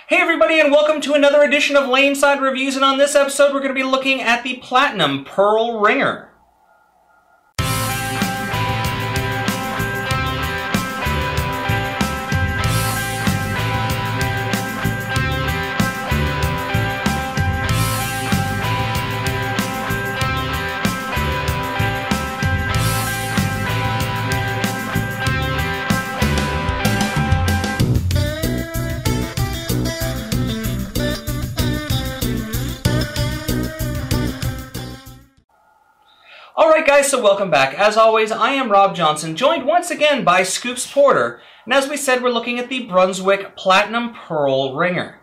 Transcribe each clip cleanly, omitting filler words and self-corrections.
Hey everybody, and welcome to another edition of Laneside Reviews, and on this episode we're going to be looking at the Platinum Pearl Ringer. Alright guys, so welcome back. As always, I am Rob Johnson, joined once again by Scoops Porter, and as we said, we're looking at the Brunswick Platinum Pearl Ringer.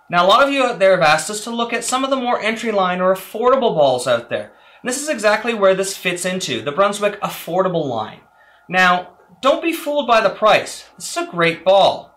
Now, a lot of you out there have asked us to look at some of the more entry-line or affordable balls out there. And this is exactly where this fits into, the Brunswick affordable line. Now, don't be fooled by the price. This is a great ball.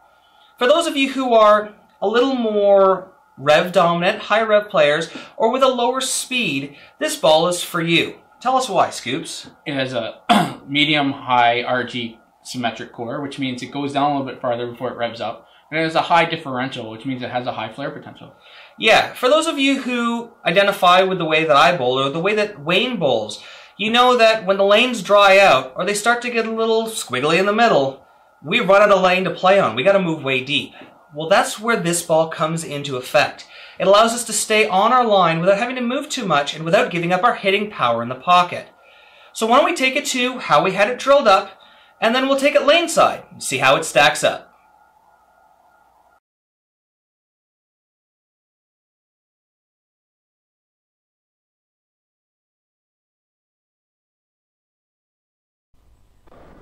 For those of you who are a little more rev-dominant, high-rev players, or with a lower speed, this ball is for you. Tell us why, Scoops. It has a medium-high RG symmetric core, which means it goes down a little bit farther before it revs up. And it has a high differential, which means it has a high flare potential. Yeah, for those of you who identify with the way that I bowl, or the way that Wayne bowls, you know that when the lanes dry out, or they start to get a little squiggly in the middle, we run out of lane to play on. We got to move way deep. Well, that's where this ball comes into effect. It allows us to stay on our line without having to move too much and without giving up our hitting power in the pocket. So why don't we take it to how we had it drilled up, and then we'll take it laneside and see how it stacks up.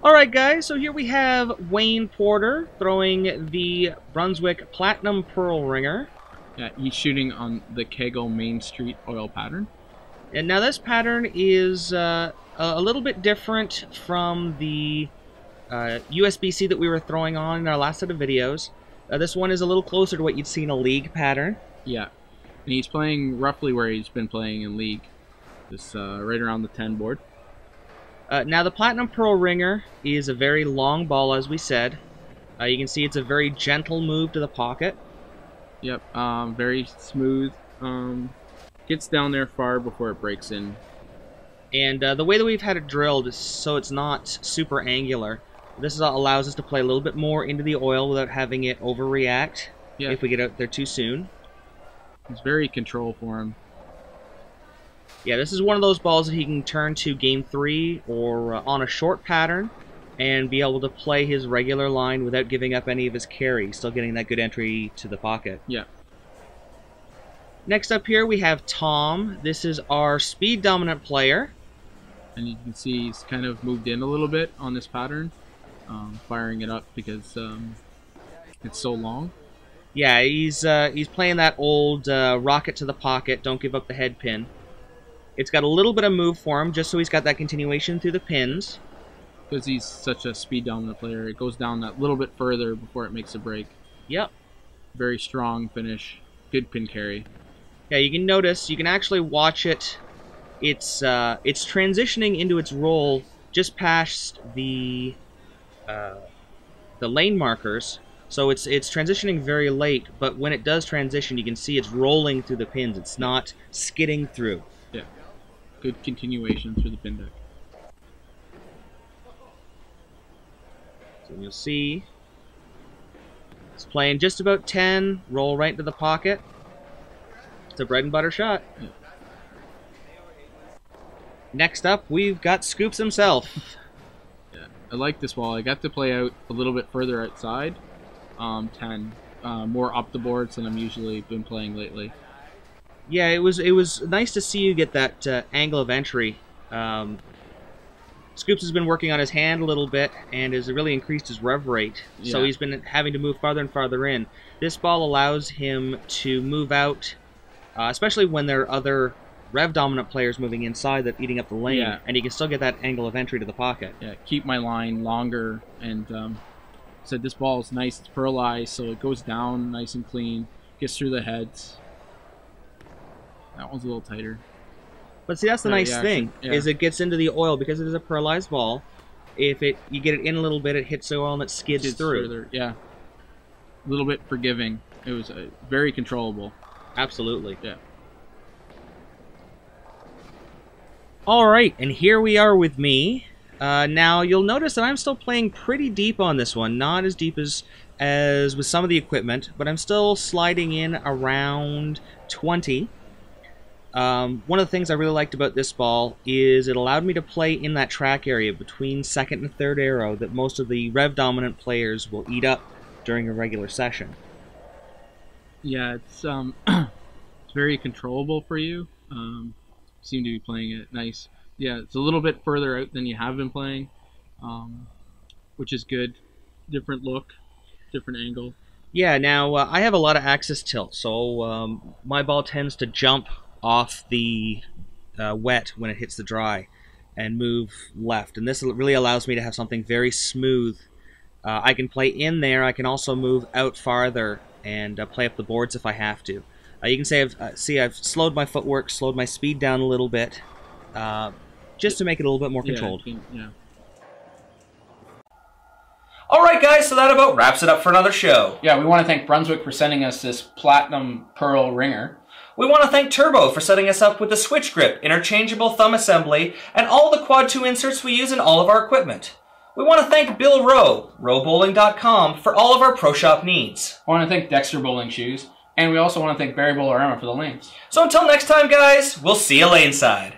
Alright guys, so here we have Wayne Porter throwing the Brunswick Platinum Pearl Ringer. Yeah, he's shooting on the KEGEL Main Street oil pattern. And now this pattern is a little bit different from the USB-C that we were throwing on in our last set of videos. This one is a little closer to what you'd see in a league pattern. Yeah, and he's playing roughly where he's been playing in league, just right around the 10 board. Now the Platinum Pearl Ringer is a very long ball, as we said. You can see it's a very gentle move to the pocket. Yep, very smooth. Gets down there far before it breaks in. And the way that we've had it drilled is so it's not super angular. This allows us to play a little bit more into the oil without having it overreact if we get out there too soon. It's very control for him. Yeah, this is one of those balls that he can turn to game 3 or on a short pattern and be able to play his regular line without giving up any of his carry, still getting that good entry to the pocket. Yeah. Next up here we have Tom. This is our speed dominant player. And you can see he's kind of moved in a little bit on this pattern, firing it up because it's so long. Yeah, he's playing that old rocket to the pocket, don't give up the head pin. It's got a little bit of move for him, just so he's got that continuation through the pins. Because he's such a speed dominant player, it goes down that little bit further before it makes a break. Yep. Very strong finish, good pin carry. Yeah, you can notice, you can actually watch it. It's transitioning into its roll just past the lane markers. So it's transitioning very late, but when it does transition, you can see it's rolling through the pins. It's not skidding through. Yeah. Good continuation through the pin deck. So you'll see it's playing just about 10, roll right into the pocket. It's a bread and butter shot. Yeah. Next up, we've got Scoops himself. Yeah, I like this ball. I got to play out a little bit further outside. 10, more up the boards than I'm usually been playing lately. Yeah, it was nice to see you get that angle of entry. Scoops has been working on his hand a little bit and has really increased his rev rate. Yeah. So he's been having to move farther and farther in. This ball allows him to move out, especially when there are other rev-dominant players moving inside that eating up the lane, and he can still get that angle of entry to the pocket. Yeah, keep my line longer, and said this ball is nice, it's pearlized, so it goes down nice and clean, gets through the heads. That one's a little tighter. But see, that's the nice thing, is it gets into the oil because it is a pearlized ball. If you get it in a little bit, it hits the oil and it skids through. Further, yeah. A little bit forgiving. It was very controllable. Absolutely. Yeah. All right, and here we are with me. Now, you'll notice that I'm still playing pretty deep on this one. Not as deep as with some of the equipment, but I'm still sliding in around 20. One of the things I really liked about this ball is it allowed me to play in that track area between second and third arrow that most of the rev-dominant players will eat up during a regular session. Yeah, it's it's very controllable for you. Seem to be playing it nice. Yeah, it's a little bit further out than you have been playing, which is good. Different look, different angle. Yeah, now I have a lot of axis tilt, so my ball tends to jump off the wet when it hits the dry and move left, and this really allows me to have something very smooth. I can play in there. I can also move out farther and play up the boards if I have to. You can say I've slowed my footwork, slowed my speed down a little bit, just to make it a little bit more controlled. Yeah. Alright guys, so that about wraps it up for another show. Yeah, we want to thank Brunswick for sending us this platinum pearl ringer. We want to thank Turbo for setting us up with the switch grip, interchangeable thumb assembly, and all the Quad 2 inserts we use in all of our equipment. We want to thank Bill Rowe, rowbowling.com, for all of our Pro Shop needs. I want to thank Dexter Bowling Shoes, and we also want to thank Barry Bowlerama for the links. So until next time guys, we'll see you laneside.